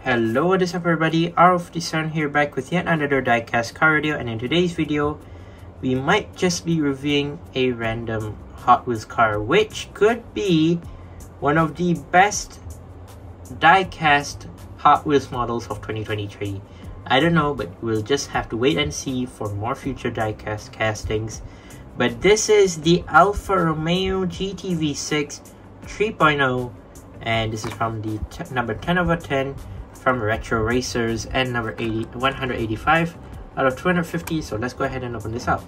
Hello, what is up everybody, Alfa here back with yet another diecast car video, and in today's video we might just be reviewing a random Hot Wheels car which could be one of the best diecast Hot Wheels models of 2023. I don't know, but we'll just have to wait and see for more future diecast castings. But this is the Alfa Romeo GTV6 3.0, and this is from the number 10 over 10 from Retro Racers and number 185 out of 250. So let's go ahead and open this up.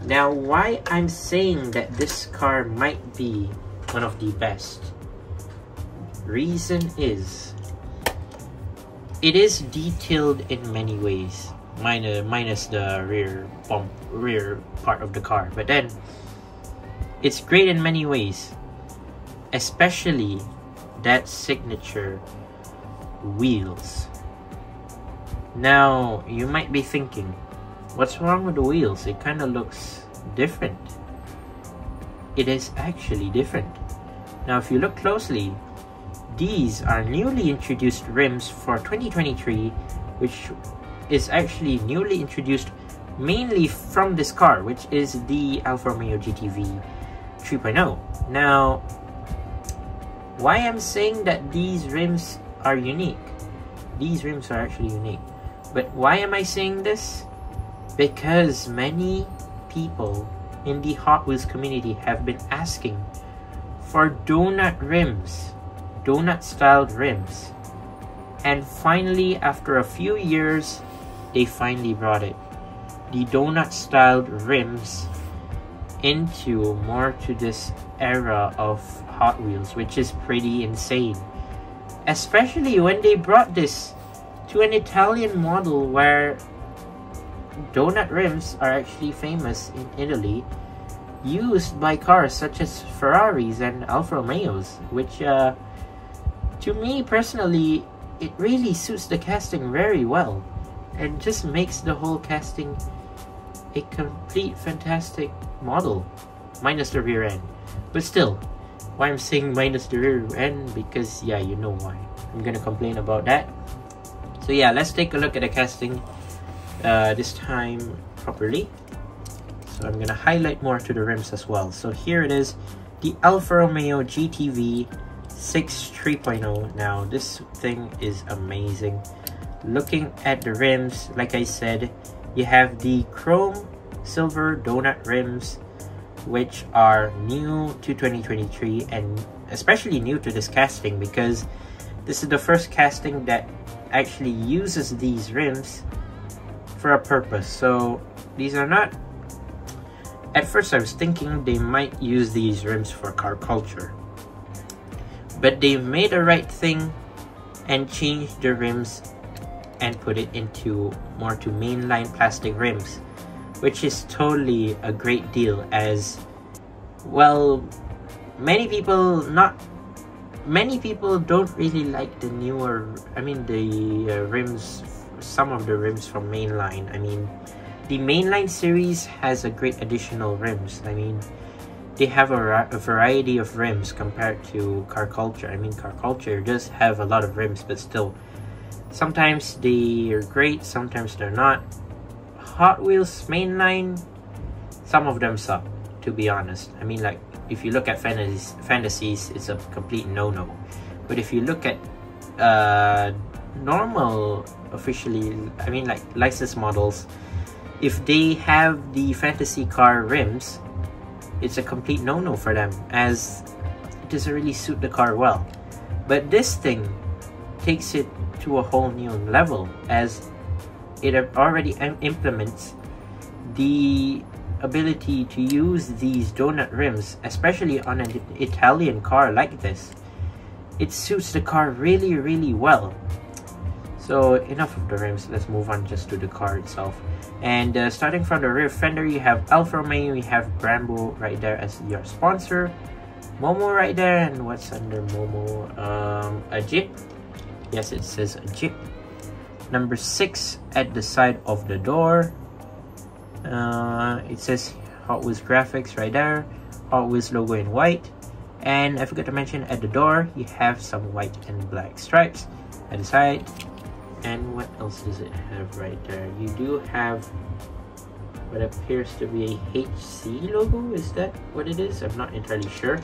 Now, why I'm saying that this car might be one of the best reason is it is detailed in many ways, minus the rear part of the car, but then it's great in many ways, especially that signature wheels. Now you might be thinking, what's wrong with the wheels? It kind of looks different. It is actually different. Now if you look closely, these are newly introduced rims for 2023, which is actually newly introduced mainly from this car, which is the Alfa Romeo GTV 3.0. Now, why I'm saying that these rims are unique? These rims are actually unique. But why am I saying this? Because many people in the Hot Wheels community have been asking for donut rims, donut styled rims, and finally after a few years they finally brought it, the donut styled rims, into more to this era of Hot Wheels, which is pretty insane, especially when they brought this to an Italian model where donut rims are actually famous in Italy, used by cars such as Ferraris and Alfa Romeos, which to me personally, it really suits the casting very well and just makes the whole casting a complete fantastic model, minus the rear end. But still, why I'm saying minus the rear end, because yeah, you know why I'm gonna complain about that. So yeah, let's take a look at the casting this time properly. So I'm gonna highlight more to the rims as well. So here it is, the Alfa Romeo GTV6 3.0. Now this thing is amazing. Looking at the rims, like I said, you have the chrome silver donut rims, which are new to 2023 and especially new to this casting, because this is the first casting that actually uses these rims for a purpose. So these are not, at first I was thinking they might use these rims for car culture, but they've made the right thing and changed the rims and put it into more to mainline plastic rims, which is totally a great deal, as well many people don't really like the newer, rims, some of the rims from mainline. I mean, the mainline series has a great additional rims. I mean, they have a variety of rims compared to car culture. I mean, car culture does have a lot of rims, but still sometimes they are great, sometimes they're not. Hot Wheels mainline, some of them suck, to be honest. I mean, like, if you look at fantasies, it's a complete no-no. But if you look at normal, officially, I mean, like licensed models, if they have the fantasy car rims, it's a complete no-no for them, as it doesn't really suit the car well. But this thing takes it to a whole new level, as it already implements the ability to use these donut rims, especially on an Italian car like this. It suits the car really, really well. So enough of the rims, let's move on just to the car itself. And starting from the rear fender, you have Alfa Romeo, you have Brembo right there as your sponsor, Momo right there, and what's under Momo? A Jeep. Yes, it says a Jeep. Number 6 at the side of the door. It says Hot Wheels graphics right there, Hot Wheels logo in white, And I forgot to mention, at the door you have some white and black stripes. at the side. And what else does it have right there? You do have what appears to be a HC logo. Is that what it is? I'm not entirely sure.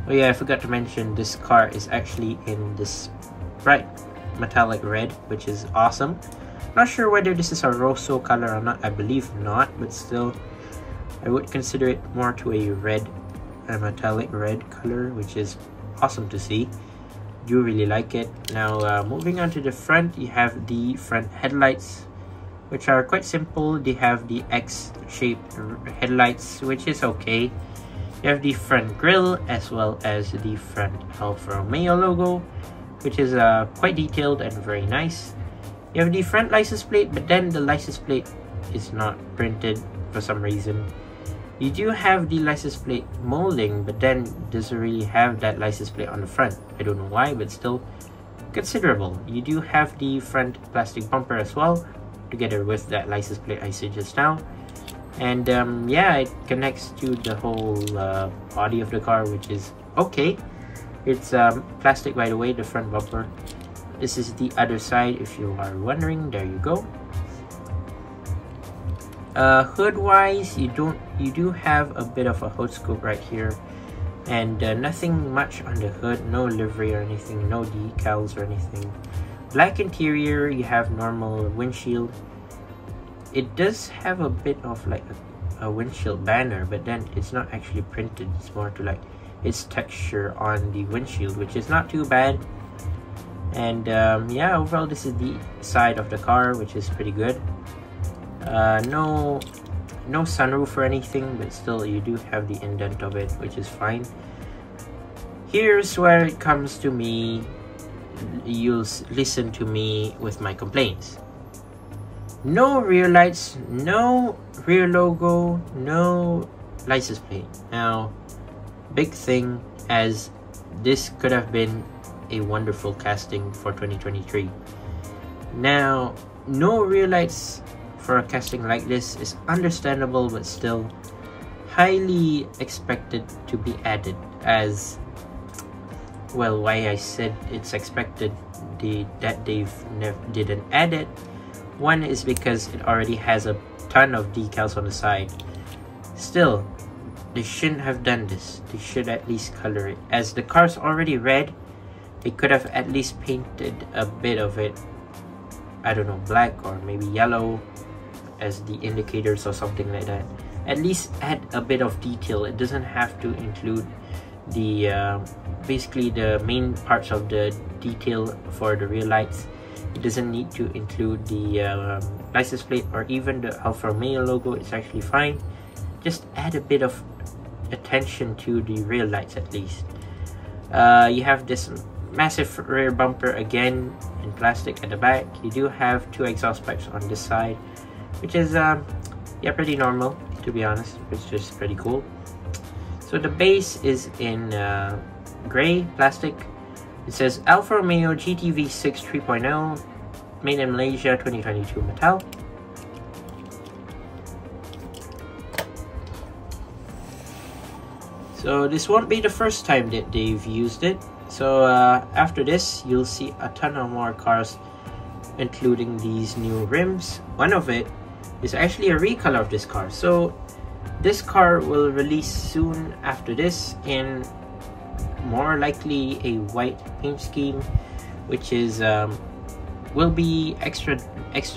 Oh yeah, I forgot to mention this car is actually in this bright metallic red, which is awesome. Not sure whether this is a Rosso color or not. I believe not, but still I would consider it more to a red, a metallic red color, which is awesome to see. Do really like it. Now moving on to the front, you have the front headlights, which are quite simple. They have the X-shaped headlights, which is okay. You have the front grille as well as the front Alfa Romeo logo, which is quite detailed and very nice. You have the front license plate, but then the license plate is not printed for some reason. You do have the license plate molding, but then doesn't really have that license plate on the front. I don't know why, but still considerable. You do have the front plastic bumper as well, together with that license plate I said just now. And yeah, it connects to the whole body of the car, which is okay. It's plastic, by the way, the front bumper. This is the other side, if you are wondering. There you go. Hood wise, you do have a bit of a hood scoop right here, and nothing much on the hood. No livery or anything, no decals or anything. Black interior. You have normal windshield. It does have a bit of like a windshield banner, but then it's not actually printed. It's more to like its texture on the windshield, which is not too bad. And yeah, overall this is the side of the car, which is pretty good. No sunroof or anything, but still you do have the indent of it, which is fine. Here's where it comes to me. You'll listen to me with my complaints. No rear lights, no rear logo, no license plate. Now, big thing, as this could have been a wonderful casting for 2023. Now, no rear lights for a casting like this is understandable, but still highly expected to be added. As well, why I said it's expected that they didn't add it. One is because it already has a ton of decals on the side. Still, they shouldn't have done this. They should at least color it. As the car's already red, they could have at least painted a bit of it, I don't know, black or maybe yellow as the indicators or something like that. At least add a bit of detail. It doesn't have to include the basically the main parts of the detail for the rear lights. It doesn't need to include the license plate or even the Alfa Romeo logo. It's actually fine. Just add a bit of attention to the rear lights at least. You have this massive rear bumper again in plastic at the back. You do have two exhaust pipes on this side, which is yeah, pretty normal, to be honest. It's just pretty cool. So the base is in gray plastic. It says Alfa Romeo GTV6 3.0, made in Malaysia, 2022 metal. So this won't be the first time that they've used it. So after this, you'll see a ton of more cars, including these new rims. One of it is actually a recolor of this car. So this car will release soon after this in more likely a white paint scheme, which is will be extra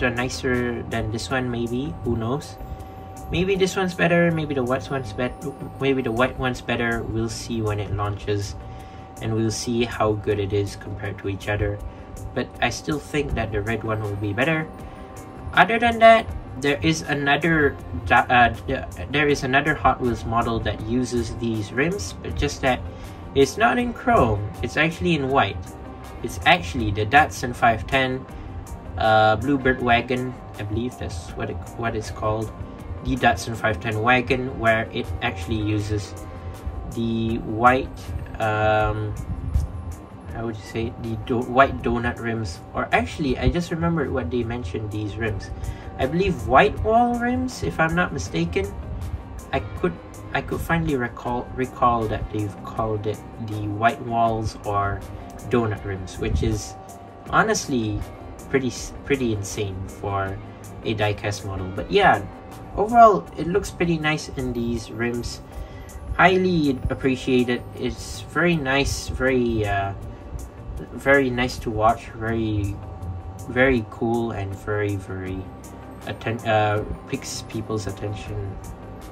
nicer than this one. Maybe, who knows? Maybe this one's better. Maybe the white one's better. Maybe the white one's better. We'll see when it launches, and we'll see how good it is compared to each other. But I still think that the red one will be better. Other than that, there is another Hot Wheels model that uses these rims, but just that it's not in chrome. It's actually in white. It's actually the Datsun 510 Bluebird wagon. I believe that's what it's called. The Datsun 510 wagon, where it actually uses the white how would you say, the white donut rims. Or actually, I just remembered what they mentioned these rims. I believe white wall rims, if I'm not mistaken. I could finally recall that they've called it the white walls or donut rims, which is honestly pretty insane for a diecast model. But yeah, overall it looks pretty nice in these rims. Highly appreciated. It's very nice, very nice to watch, very cool, and very picks people's attention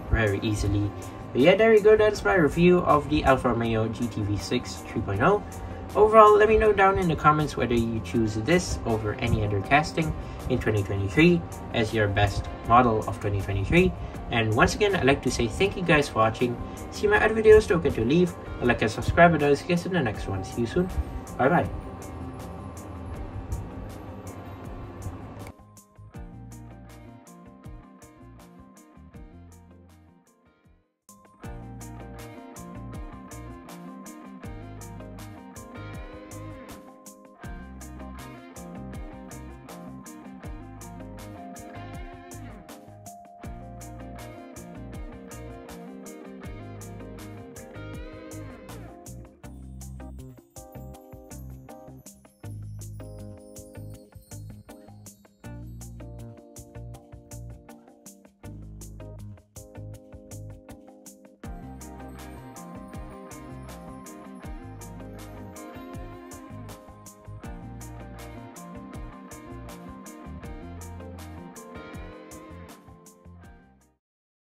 very easily. But yeah, there you go. That's my review of the Alfa Romeo GTV6 3.0. Overall, let me know down in the comments whether you choose this over any other casting in 2023 as your best model of 2023. And once again, I'd like to say thank you guys for watching. See my other videos, don't forget to leave a like and subscribe, and I'll see you guys in the next one. See you soon. Bye bye.